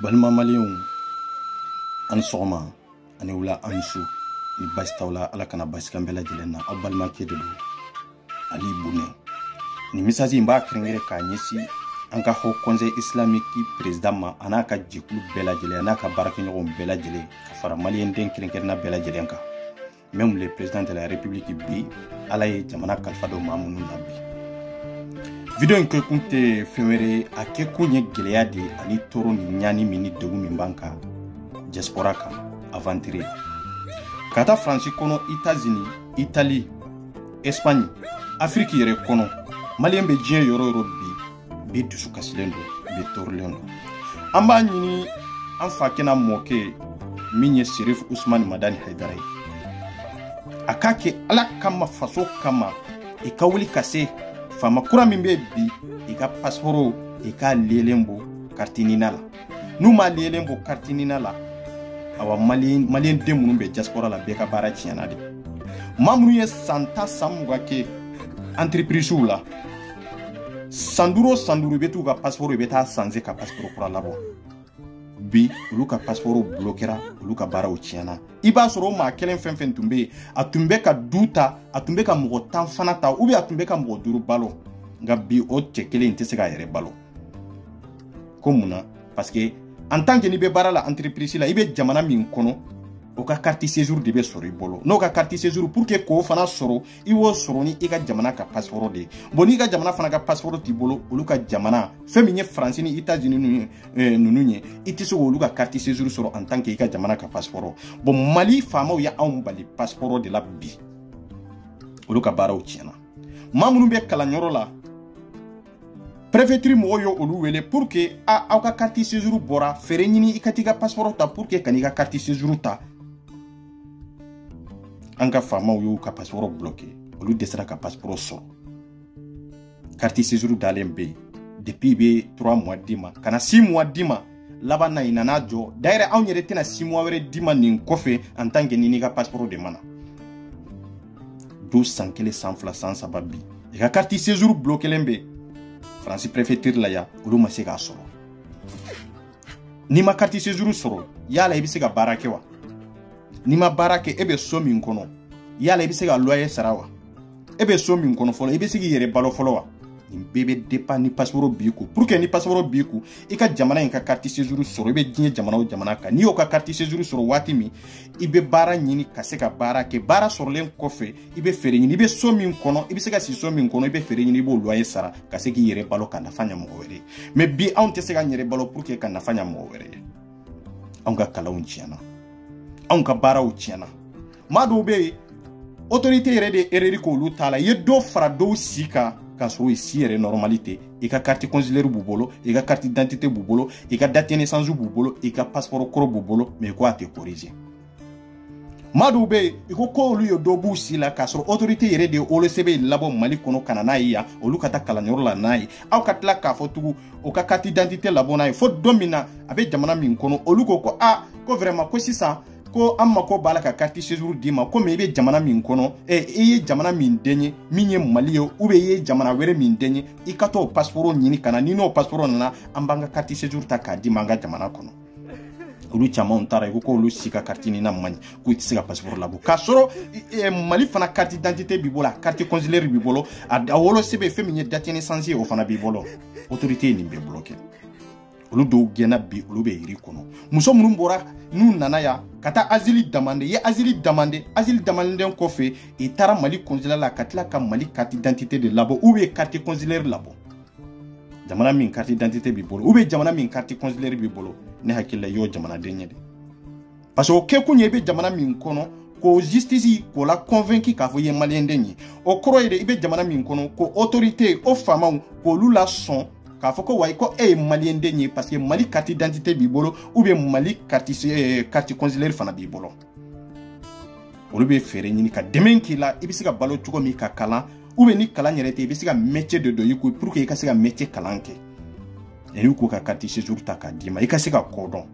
balma maliyɛnw an sɔgɔma ani wula an su ni basi t'aw la ala kana basi kan bɛɛ lajɛlen na aw balimakɛ de don Ali Bonɛ ni misaji in b'a kɛrɛnkɛrɛn k'a ɲɛsin an ka haut conseil islamique président ma a n'a ka jɛkulu bɛɛ lajɛlen a n'a ka baarakɛɲɔgɔnw bɛɛ lajɛlen ka fara maliyɛnden kɛrɛnkɛrɛnna bɛɛ lajɛlen kan même le président de la république bi ala ye jamana kalifa dɔ maa minnu na bi video in kɛkun tɛ fɛn wɛrɛ a kɛkun ye gɛlɛya de ani tɔɔrɔ ni ɲani min ni degun min b'an kan diaspora kan aventure ka taa faransi kɔnɔ États-Unis Italie Espagne Afrique yɛrɛ kɔnɔ maliyɛn bɛ diɲɛ yɔrɔ yɔrɔ bi dusu kasilen don bi tɔɔrɔlen don an b'a ɲini an fa kɛnɛ mɔkɛ min ye Serif Usmani Madani Haidara ye a k'a kɛ ala kama faso kama i ka wuli ka se faama kura min bɛ bi i ka passeport i ka lelen bɔ carte nina la n'u ma lelen bɔ carte nina la awa maliyɛn den minnu bɛ diaspora la bɛɛ ka baara tiɲɛna de maa minnu ye san 10 san 20 kɛ entreprise la san 5 o san 5 i bɛ t'u ka passeport i bɛ taa sanze ka passeport kura labɔ bi olu ka passeport bloquera olu ka baaraw tiɲɛna i b'a sɔrɔ o maa kelen fɛn fɛn tun bɛ yen a tun bɛ ka du ta a tun bɛ ka mɔgɔ 10 fana ta ou bien a tun bɛ ka mɔgɔ 5 balo nka bi o cɛ kelen tɛ se k'a yɛrɛ balo ko mun na parce que en tant que n'i bɛ baara la entreprise la i bɛ jamana min kɔnɔ o ka carte séjour de bɛ sɔrɔ i bolo n'o ka carte séjour pour que k'o fana sɔrɔ i b'o sɔrɔ ni i ka jamana ka passeport de ye bon n'i ka jamana fana ka passeport t'i bolo olu ka jamana fɛn min ye Faransi ni États-Unis ninnu ye i tɛ se k'olu ka carte séjour sɔrɔ en tant que i ka jamana ka passeport bon Mali faamaw ye anw bali passeport de la bi olu ka baaraw tiɲɛna maa minnu bɛ kalanyɔrɔ la préfecture mɔgɔw ye olu wele pour que aw ka carte séjour bɔra fɛɛrɛ ɲini i ka t'i ka passeport ta pour que ka n'i ka carte séjour ta an ka faamaw y'u ka passeport bloqué olu dɛsɛra ka passeport sɔrɔ carte séjour dalen bɛ yen depuis bɛ 3 mois d'i ma ka na 6 mois d'i ma laban na i nana jɔ d'ailleurs anw yɛrɛ tɛna 6 mois wɛrɛ d'i ma nin kɔfɛ en tant que ni n'i ka passeport de mana do san 1 san 2 san 3 bi i ka carte séjour bloqué len bɛ Faransi préfecture la ya olu ma se k'a sɔrɔ n'i ma carte séjour sɔrɔ yala i bɛ se ka baara kɛ wa n'i ma baara kɛ e bɛ so min kɔnɔ yala i bɛ se ka loyer sara wa e bɛ so min kɔnɔ fɔlɔ i bɛ se k'i yɛrɛ balo fɔlɔ wa nin bɛɛ bɛ dépend ni passeport b'i kun pour que ni passeport b'i kun i ka jamana in ka carte séjour sɔrɔ i bɛ diɲɛ jamana o jamana kan n'i y'o ka carte séjour sɔrɔ waati min i bɛ baara ɲini ka se ka baara kɛ baara sɔrɔlen kɔfɛ i bɛ feere ɲini i bɛ so min kɔnɔ i bɛ se ka si so min kɔnɔ i bɛ feere ɲini i b'o loyer sara ka se k'i yɛrɛ balo ka nafa ɲɛ mɔgɔ wɛrɛ ye mais bi anw tɛ se k'an yɛrɛ balo pour que ka nafa ɲɛ mɔgɔ wɛrɛ ye anw ka kalanw tiɲɛna anw ka baaraw tiɲɛna maa dɔw bɛ yen autorité yɛrɛ de erreur k'olu t'a la i ye dɔ fara dɔw si kan k'a sɔrɔ i si yɛrɛ normalité i ka carte consulaire b'u bolo i ka carte d'identité b'u bolo i ka date de naissance b'u bolo i ka passeport kɔrɔ b'u bolo mais ko a tɛ corriger maa dɔw bɛ yen i ko olu ye dɔ b'u si la k'a sɔrɔ autorité yɛrɛ de olu sɛbɛn labɔ Mali kɔnɔ ka na n'a ye yan olu ka taa kalanyɔrɔ la n'a ye aw ka tila k'a fɔ tugun o ka carte d'identité labɔ n'a ye fo don min na a bɛ jamana min kɔnɔ olu ko ko vraiment ko sisan ko an mako b'a la ka carte séjour d'i ma komi i bɛ jamana min kɔnɔ i ye jamana min den ye min ye Mali ye ou bien i ye jamana wɛrɛ min den ye i ka t'o passeport ɲini ka na ni n'o passeport nana an b'an ka carte séjour ta k'a d'i ma an ka jamana kɔnɔ olu camanw taara i ko k'olu si ka carte nina man ɲi k'u tɛ se ka passeport labɔ k'a sɔrɔ Mali fana carte d'identité b'i bolo a carte consulaire b'i bolo a wolo sɛbɛn fɛn min ye date de naissance ye o fana b'i bolo autorité ye nin bɛɛ bloqué olu dɔw gɛnna bi olu bɛ yiri kɔnɔ muso minnu bɔra n'u nana yan ka taa asile demande i ye asile demandeden kɔfɛ i taara Mali consulat la ka tila ka Mali carte d'identité de labɔ ou bien carte consulaire labɔ jamana min carte d'identité b'i bolo ou bien jamana min carte consulaire b'i bolo ne hakili la i y'o jamanaden ye de parce que o kɛkun ye i bɛ jamana min kɔnɔ ko justice ko la convaincu k'a fɔ i ye maliyɛnden ye o kɔrɔ ye de i bɛ jamana min kɔnɔ ko autorité o faamaw k'olu la sɔn k'a fɔ ko wa ko e ye maliyɛnden ye parce que Mali carte d'identité b'i bolo ou bien Mali carte consulaire fana b'i bolo olu bɛ fɛɛrɛ ɲini ka dɛmɛ k'i la i bɛ se ka balo cogo min ka kalan ou bien ni kalan yɛrɛ tɛ i bɛ se ka métier de dɔ i kun pour que i ka se ka métier kalan kɛ yanni k'u ka carte séjour ta k'a d'i ma i ka se ka ko dɔn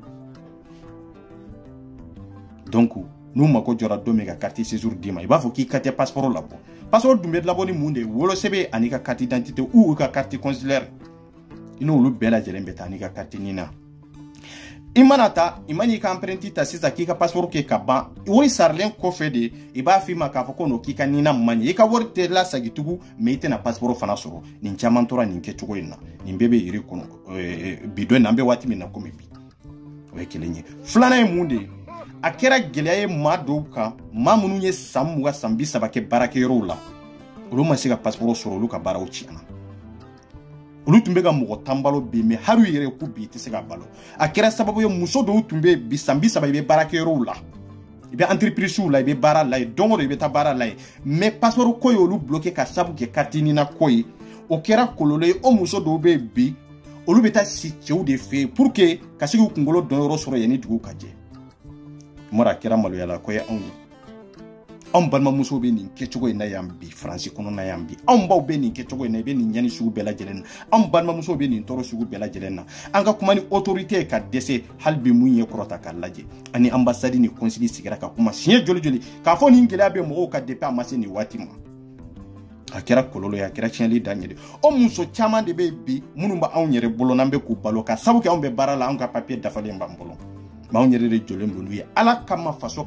donc n'u mako jɔra don min ka carte séjour d'i ma i b'a fɔ k'i ka tɛ passeport labɔ passeport dun bɛ labɔ ni mun de ye wolosɛbɛn ani ka carte d'identité ou ka carte consulaire i n'olu bɛɛ lajɛlen bɛ taa n'i ka carte nina Imanata imani ka emprunté ta sisa ki ka passeport ke ka ban wori sarlen ko fe de e ba fi ma ka fako no ki ka nina mani e ka wori te la sagitugu me ite na passeport fana soro nin chaman tora nin ke chugo ina nin bebe yiri kono bido na be wati min na komi bi o e kelenye flana e munde akera geleya ma do ka ma munu ye samuga sambi sabake barake rola olu ma siga passeport soro lu ka bara o chiana olu tumbe ga mogo tambalo bi me haru yere ku bi ti se ga balo akera sababu yo muso do tumbe bi sambi sababe be barake rola ibe entreprise la ibe bara la dongo ibe ta bara la me passeport ko yo lu bloquer ka sabu ke katini na koyi o kera kolole o muso do be bi olu be ta si chew de fe pour que ka sigi kungolo don yoro soro yani dugu kaje mora kera malu yala ko ya on balma muso be nin kecogo ina yambi France kono na yambi on baw be nin kecogo ina be nin nyani sugu bela jelen on balma muso be nin toro sugu bela jelen na anga kuma ni autorité ka dese halbi munye korota ka laje ani ambassade ni consulat sigira ka kuma sinye joli joli ka fo ni ngela be mo ka depa amase ni watima akera kololo ya kera chenli danyede o muso chama de be bi munumba on yere bolo nambe ku balo ka sabu ke on be barala on ka papier dafale mbambolo ma on yere jolem lulu ala kama faso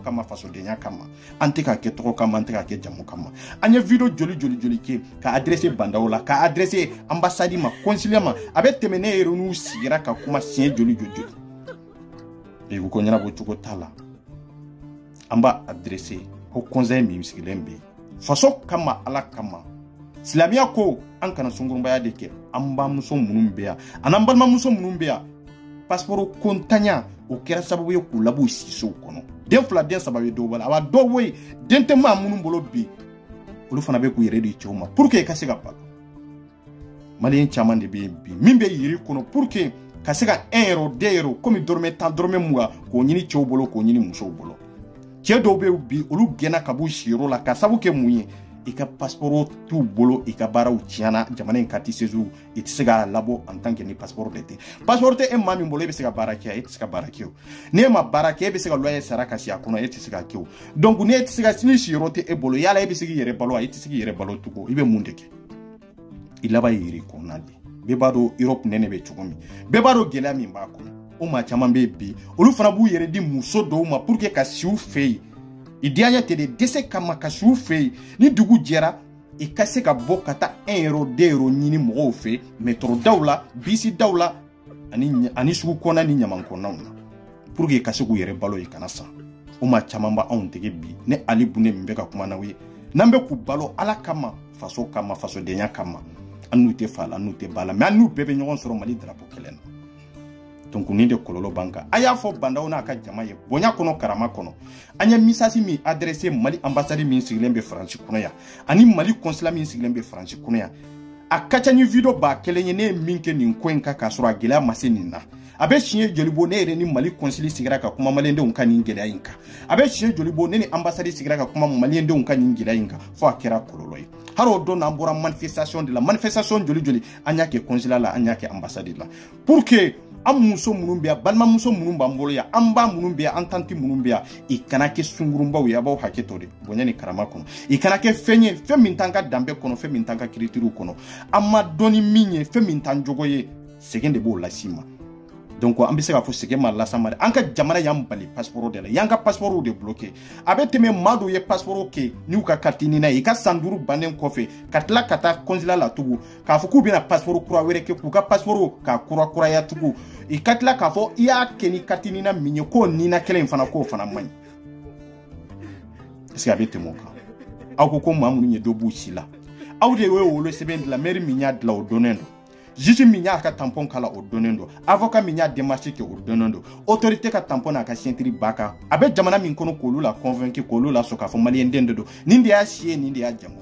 de nya kama antika ke toko kama antika ke jamu kama anya video joli ke ka adresse bandaola ka adresse ambassade ma consulat ma abe temene erunu sigira ka kuma sien joli e ko nyana bo tuko tala amba adresse ho conseil mi misilembe faso kama ala kama Silamia ko an kana sungurumba ya deke amba muso munumbeya anambalma muso munumbeya passeport kontanya o kera sababu ye ku labu siso kono den fla den sababu do bala aba do we den te ma munum bolo bi olu fana be ku yere di choma pour que ka se ga palo malien chaman de bi mimbe yiri kono pour que ka se ga 1 euro 2 euro comme dorme tant dorme muga ko nyini chow bolo ko nyini muso bolo che do be bi olu gena kabu shiro la ka sabu ke munye i ka passeport tu bolo i ka bara u tiana jamana en kati séjour i tsega labo en tant que ni passeport d'été passeport e mami bolo e be sega bara kia e tsega bara kio ne ma bara kia e be sega loyer saraka si akono e tsega kio donc ne tsega sini shirote e bolo yala e be segi yere balo e tsegi yere balo tuko ibe mundeke ilaba yiri konali be bado Europe nene be chugumi be bado gela mi mbako o ma chama be bi olu fana bu yere di muso do ma pour que ka siu fei idianya te de dese kama ka siu fei ni dugu jera e ka se ka bo kata 1 euro 2 euro nyini mo fe metro dawla bisi dawla ani sugu kona ni nyaman kona pour que ka se ku yere balo e kana sa o ma chama ba on tege bi ne ali bune mbe ka kuma na we nambe ku balo ala kama faso de nya kama anu te fala anu te bala mais anu bebe nyon soro mali drapeau kelen donc ni de kololo banka aya fo bandaw na ka jama ye bonya kono karama kono anya misasi mi adressé mali ambassade mi siglembe France kono ya ani mali consulat mi siglembe France kono ya akacha ni video ba kelenye ne minke ni nkwenka ka soro agela masenina abe chie jolibo ne ni mali consulat sigira ka kuma malende unka ni ngela inka abe chie jolibo ne ni ambassade sigira ka kuma malende unka ni ngela inka fo akera kololo yi haro do na mbora manifestation de la manifestation joli anya ke consulat la anya ke ambassade la pour que am muso munumbiya balma muso munumba mbolo ya amba munumbiya antanti munumbiya ikana ke sungurumba ya baw haketo de bonya ni karama kono ikana ke fenye femintanga dambe kono femintanga kiritiru kono amma doni minye femintanjogo ye segende bo lasima donc on bisa fo sege ma lasama anka jamana yam bali passeport de la yanga passeport de bloqué abete me madu ye passeport ke ni ka kartini na ika sanduru banen kofe katla kata consulat la tugu ka fo ku bina passeport kura were ke ku ka passeport ka kura ya tugu ikatla ka fo iya keni kartini na minye ko ni na kelen fana ko fana man est-ce abete mo ka aw ko mamu ni do bu sila aw de we wolo seben de la mairie minya de la odonendo juge minya ka tampon kala o donendo avocat minya démarche ke o donendo autorité ka tampon na ka sentiri baka abe jamana min kono ko lula convaincre ko lula soka fo malien dendo nindi ya sie nindi ya jamu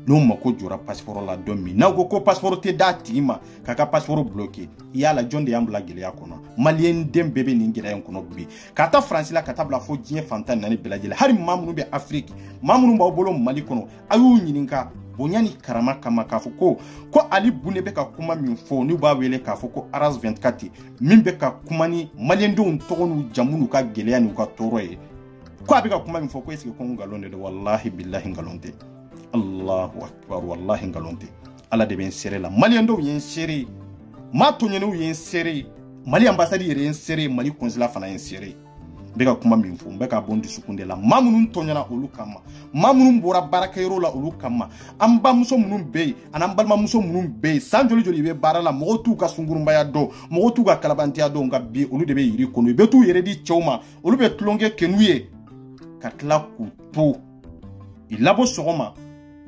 no mako jura passeport la domi na ko passeport te datima kaka passeport bloqué ya la jonde yambla gele yakono malien dem bebe ningila yankono bi kata France la kata bla fo dien fantan nani belajele hari mamunu be Afrique mamunu ba bolo mali kono ayu nyininka bonyani karama kama kafuko ko ali bune be ka kuma min fo ni ba wele kafuko aras 24 min be ka kuma ni malendo ntogonu jamunu ka geleya ni ka toroye ko abi ka kuma min fo ko eske ko ngalonde de wallahi billahi ngalonde Allahu akbar wallahi ngalonde ala de ben sere la malendo yen sere ma to nyenu yen sere Mali ambassade yere inséré Mali consulat fana inséré beka kuma min fo beka bondi sukunde la mamunun tonyana olu kama mamunun bora barakayro la olu kama amba muso munun bey anambalma muso munun bey sanjoli joli be barala motu ka sungurumbaya do motu ka kalabantia do nga bi olu de be yiri kono be tu yere di choma olu be tlonge kenuye katla kuto ilabo sogoma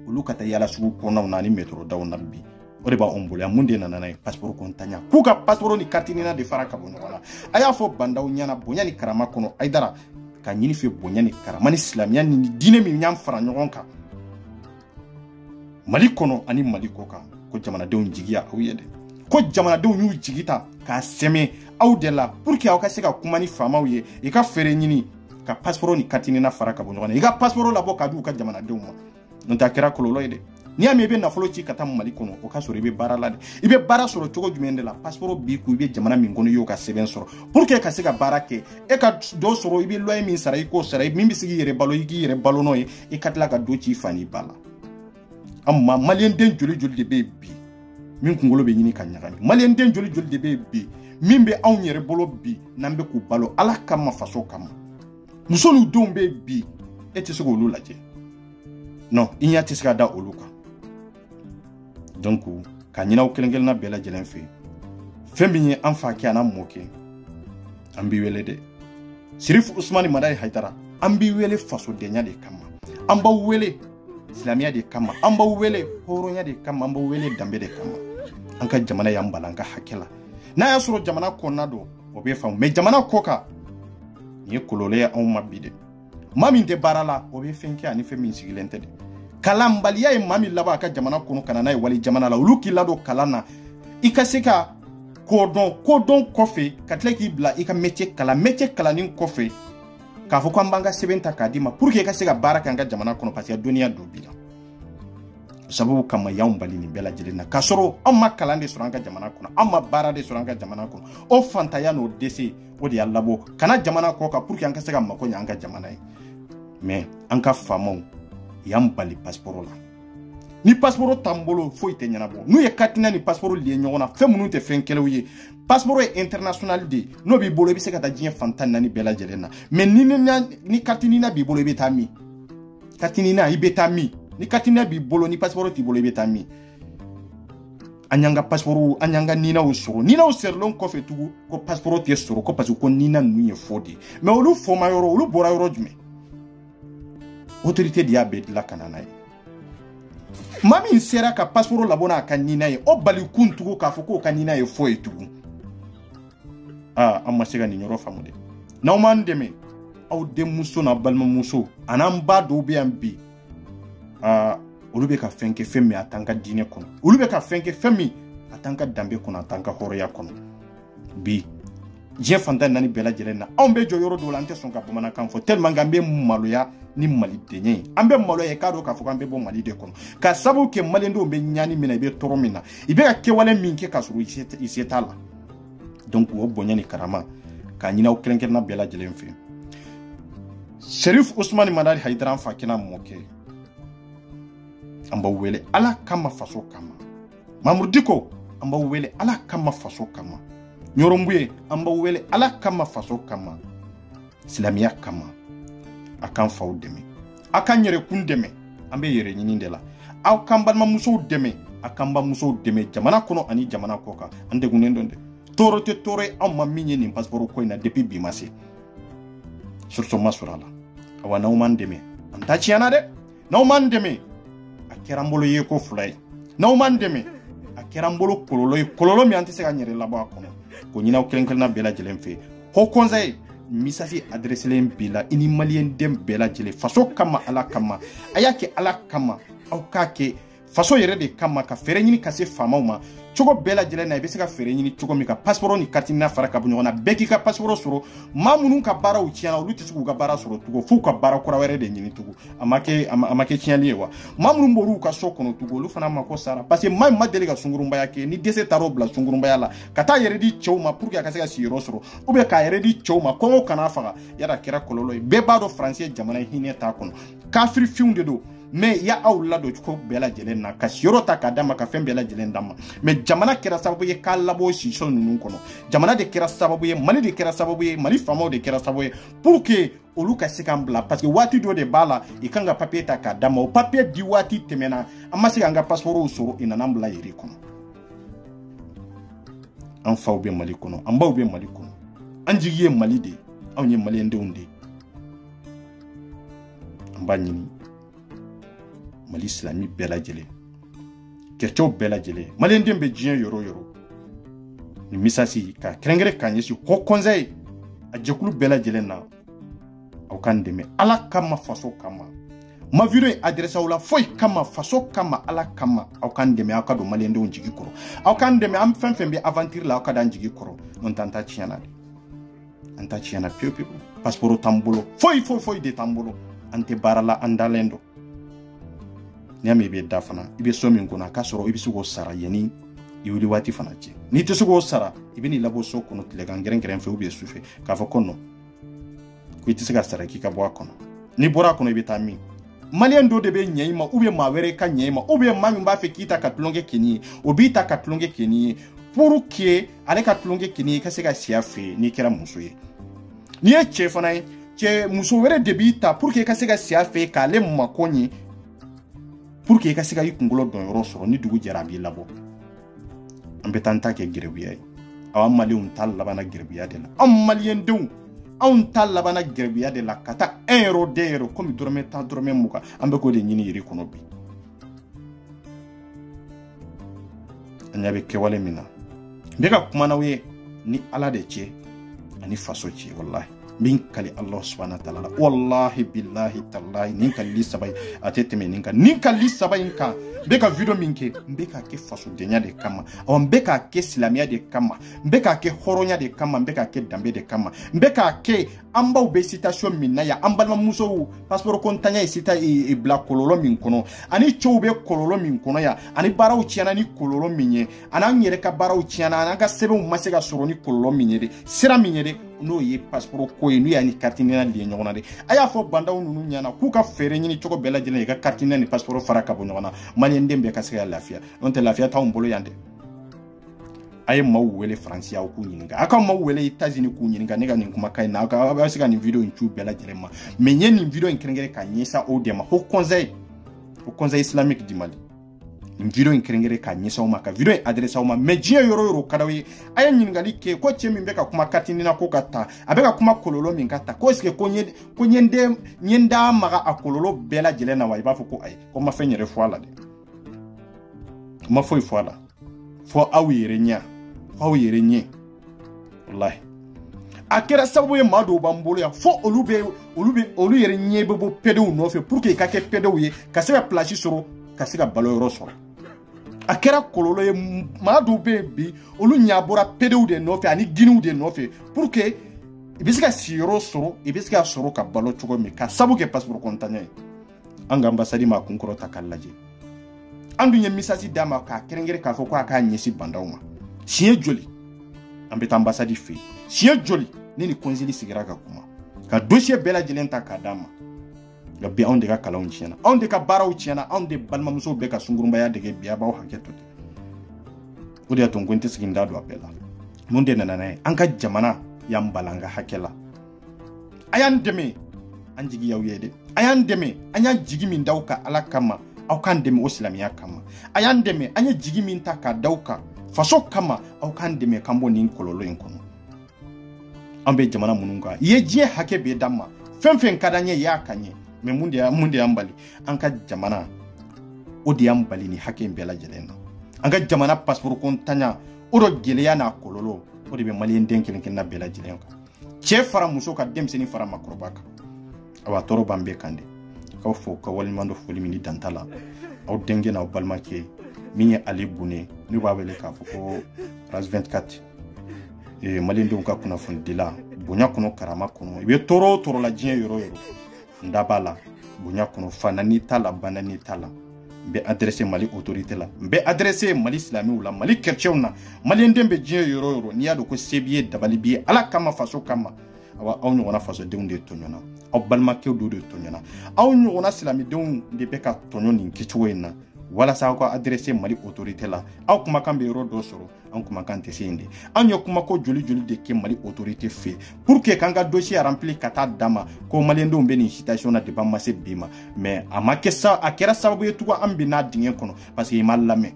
olu kata yala sugu kono na ni metro daw nabi o de ba ombole amunde nana nay passeport kontanya kuka passeport ni kartini na de fara ka bono wala aya fo bandaw nyana bonya ni karama kono aidara ka nyini fe bonya ni karama ni islamia ni dine mi nyam fara nyogonka Mali kono ani Mali koka ko jamana de unjigiya awiyede ko jamana de unyu jigita ka seme awdela pour que aw ka se ka kuma ni fama wiye e ka fere nyini ka passeport ni kartini na fara ka bono wala e ka passeport la bo ka du ka jamana de mo non ta kera kololo ide ni ame be na folo ci kata Mali kono o ka soro ibe bara la de ibe bara soro cogo jumende la passeport bi ku ibe jamana min kono yo ka seben soro pour que ka se ka bara ke e ka do soro ibe loy min sara ko sara min bi sigi yere balo igi yere balo no e katla ka do ci fani bala amma malien den joli joli de be bi min kungolo be nyini kan nyagami malien den joli joli de be bi min be aw yere bolo bi nambe ku balo ala kama faso kama musonu dombe bi e te se ko lu laje non il y a tiska da oluka donc ka nyina o kelengel na bela jelen fe fembi en fa ki ana moke ambi wele de Sirif Ousmane Madari Haidara ambi wele faso de nya de kama amba wele islamia de kama amba wele horonya de kama amba wele dambe de kama anka jamana ya mbalanga hakela na ya soro jamana konado obe fa me jamana koka ni kolole ya on mabide mami de barala obe fenki ani femi sigilente de kalambaliya e mami laba ka jamana kono kana na wali jamana la uluki lado kalana ikaseka kodon kofe katleki bla ika métier kala nin kofe ka fo kwambanga sebenta kadima pour que kaseka baraka nga jamana kono parce que dunia do bila sababu kama yaumbali ni bela jelena kasoro amma kalande suranga jamana kono amma barade suranga jamana kono o fantaya no desi odi yallabo kana jamana ko ka pour que anka seka makonya anga jamana mais anka famon yambali passeport la ni passeport tambolo fo ite nyanabo nu ye katina ni passeport lié nyona femunu te fenkelewiye passeport international de no bi bolo bi se kata jien fantana ni bela jelena mais ni katinina bi bolo betami katinina ibetami ni katina bi bolo ni passeport ti bolo betami anyanga passeport anyanga nina usuru nina userlon ko fe tugu ko passeport ti suru ko parce ko nina nuye fodi mais olu fo mayoro olu bora yoro jume autorité diabète la kananaye mami sera ka passeport la bona kanina ye o bali kuntugo ka foko kanina ye fo etugu amma sega ni nyoro famude na o mandeme aw de muso na balma muso anamba do be ambi olube ka fenke femi atanga dine kono olube ka fenke femi atanga dambe kono atanga horoya kono bi je fanta nani bela jelena ambe joyoro do lante son ka bomana kan fo tellement gambe maloya ni mali denye ambe maloya ka do ka fo gambe bo mali de kono ka sabu ke malendo be nyani mina be toromina ibe ka ke wale minke ka suru isetala donc o bonyani karama ka nyina o klenken na bela jelen fe Sirif Ousmane Madari Haidara fa kina moke amba wele ala kama faso kama mamurdiko amba wele ala kama faso kama nyorombuye amba wele ala kama faso kama islamia kama akan faw deme akan yere kun deme ambe yere nyini ndela akan balma muso deme akan ba muso deme jamana kono ani jamana koka ande gunendonde tore amma minye ni passeport ko ina depuis bimase surtout masurala awa nauman deme anta chiana de nauman deme akerambolo ye ko fulay nauman deme akerambolo kololo mi ante se ga nyere labo akono ko nyina o kelenkelna bela jelen fe ho conseil misasi adresse len bila ini malien dem bela jele faso kama ala kama ayake ala kama au kake faso yere de kama ka fere nyini kase famauma chogo bela jele na ibese ka fere nyini chogo mi ka passeport ni carte na fara ka bunyona beki ka passeport soro mamunu ka bara uchiana uluti suku ka bara soro tugo fu ka bara kura were de nyini tugo amake chiani ewa mamunu mboru ka sokono tugo lu fana mako sara parce que mai madele ka sungurumba yake ni dese taro bla sungurumba yala kata yere di choma pour que akase ka siro soro ube ka yere di choma kongo kana faga yara kera kololo be bado français jamana hine ta kono kafri fiunde do mais ya aw la do ko bela jelen na ka yoro ta ka dama ka fen bela jelen dama mais jamana kera sababu ye ka labo si so nunu kono jamana de kera sababu ye mali de kera sababu ye mali famo de kera sababu ye pour que olu ka se kan bla parce que wati do de bala e kanga papier ta ka dama o papier di wati temena amasi anga passeport soro ina nambla yiri kono an faw be mali kono an baw be mali kono an jigiye mali de an ye mali ndewunde an ba nyini mali islami bela jele kercho bela jele mali ndembe jien yoro ni misasi ka krengere kanyesi ko konzai a jekulu bela jele na aw kan deme ala kama faso kama ma video adressa wala foy kama faso kama ala kama aw kan deme aw ka do mali ndewun jigi koro aw kan deme am fen be aventure la aw ka dan jigi koro non tanta chiana anta chiana pio passeport tambolo foy de tambolo ante barala andalendo nyame be dafana ibe somi ngona ka soro ibe sugo sara yani iwili wati fana ci ni te sugo sara ibe ni labo so kono tile gangeren fe ubi sufe ka fa kono ku ti siga sara ki ka bo kono ni bora kono ibe tami malien do de be nyeima ube ma were ka nyeima ube ma mba fe kita ka tlonge kini obi ta ka tlonge kini pour que ale ka tlonge kini ka siga siafe ni kera muso ye ni e che fana che muso were de bita pour que ka siga siafe ka le makonyi pour que ka siga yikungolo don yoro soro ni dugu jarabi labo ambe tanta ke girebiya aw mali un tal labana girebiya de la am malien dew on tal labana girebiya de la kata euro de euro comme dorme muka ambe ko de nyini yiri kono bi anyabe ke wale mina beka kuma na we ni ala de che ani faso che wallahi min kali Allah subhanahu wa ta'ala wallahi billahi tallahi nin kali sabai ateteme nin kali sabai ka beka video minke mbeka ke faso denya de kama aw mbeka ke islamia de kama mbeka ke horonya de kama mbeka ke dambe de kama mbeka ke amba ube citation minna ya ambalma muso passeport kontanya sita e bla kololo min kono ani choube kololo min kono ya ani baraw ciana ni kololo minye ana nyere ka baraw ciana ana ga sebe masega soro ni kololo minye de sira minye de no ye passeport ko enu ya ni carte ni na de nyona de aya fo bandaw nunu nyana ku ka fere ni chogo bela jele ga carte ni passeport faraka bo nyona mali ndembe ka sega lafia on te lafia ta mbolo yande aye mawwele France ya ku nyinga aka mawwele États-Unis ku nyinga nega ni kuma kai na aka basika ni video nchu bela jelema menye ni video nkrengere ka nyesa o dema ho conseil islamique di Mali ni video nkrengere ka nyesa o maka video adressa o ma mejie yoro kadawi aye nyinga like ko chemi mbeka kuma katini na ko kata abeka kuma kololo minkata ko sike ko nyenda maga akololo bela jelena wa iba foko ay ko ma fenyere foala de ma foi foala fo awire nya awire nye wallahi akera sabu ye mado bambolo ya fo olu yere nye bebo pedo no fe pour que ka ke pedo ye ka se place soro ka se ka balo yoro soro akera kololo ye mado bebi olu nyabora pedo de no fe ani ginu de no fe pour que ibisika siro soro ibisika soro ka balo chogo mi ka sabu ke passeport kontanya anga ambassade ma kunkoro takalaje andu nye misasi dama ka kerengere ka foko aka nyesi bandawma siye joli ambeta ambassade fi siye joli nini konzili sigira ka kuma ka dossier bela jelenta ka dama gabi on de ka kala on chiana on de ka baraw chiana on de balma muso be ka sungurumba ya de biya baw haketo odi aton kwente siginda do apela munde nanana anka jamana ya mbalanga hakela ayan deme anjigi yawede ayan deme anya jigi min dawka ala kama aw kan deme islamiya kama ayan deme anya jigi min ta ka dawka faso kama aw kan deme kambo nin kololo en kono ambe jamana mununga ye je hake be dama fenfen kadanye ya kanye me munde ambali anka jamana odi ambali ni hake mbela jelena anka jamana passeport kontanya oro geleya na kololo odi be malien denken na bela jelena che fara muso ka demseni fara makrobaka awa toro bambe kande ka fo ka walmando foli mini dantala aw denge na balma ke minye ali bune ni ba wele ka fo ko ras 24 e malien ka kuna fundila bunya kuno karama kuno be toro la jien yoro ndabala bunya kuno fanani tala banani tala be adresser mali autorité la be adresser mali islami ou la mali chrétien na mali ndembe jien yoro ni ado ko sebiye dabali bi ala kama faso kama awa awnu wana faso de unde tonyona aw balimakɛw do de tɔɲɔna aw ɲɔgɔnna silamidenw de bɛ ka tɔɲɔ nin kɛcogo in na walasa aw ka adresse Mali autorité la aw kumakan bɛ yɔrɔ dɔ sɔrɔ an kumakan tɛ se yen de an ye kumako joli joli de kɛ Mali autorité fɛ pour que k'an ka dossier rempli ka taa d'a ma ko maliyɛndenw bɛ nin situation na depuis an ma se bi ma mais a ma kɛ sa a kɛra sababu ye tugun an bɛ n'a dingɛ kɔnɔ parce que i ma lamɛn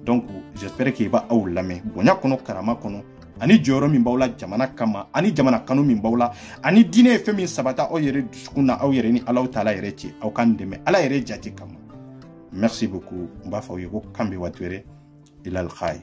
donc j'espère que i b'a aw lamɛn bonya kɔnɔ karama kɔnɔ ani jɔyɔrɔ min b'aw la jamana kama ani jamana kanu min b'aw la ani diinɛ ye fɛn min sabata aw yɛrɛ dusukun na aw yɛrɛ ni Alahu Taala yɛrɛ cɛ aw k'an dɛmɛ Ala yɛrɛ jati kama merci beaucoup n b'a fɔ aw ye ko kan bɛ waati wɛrɛ ilal khair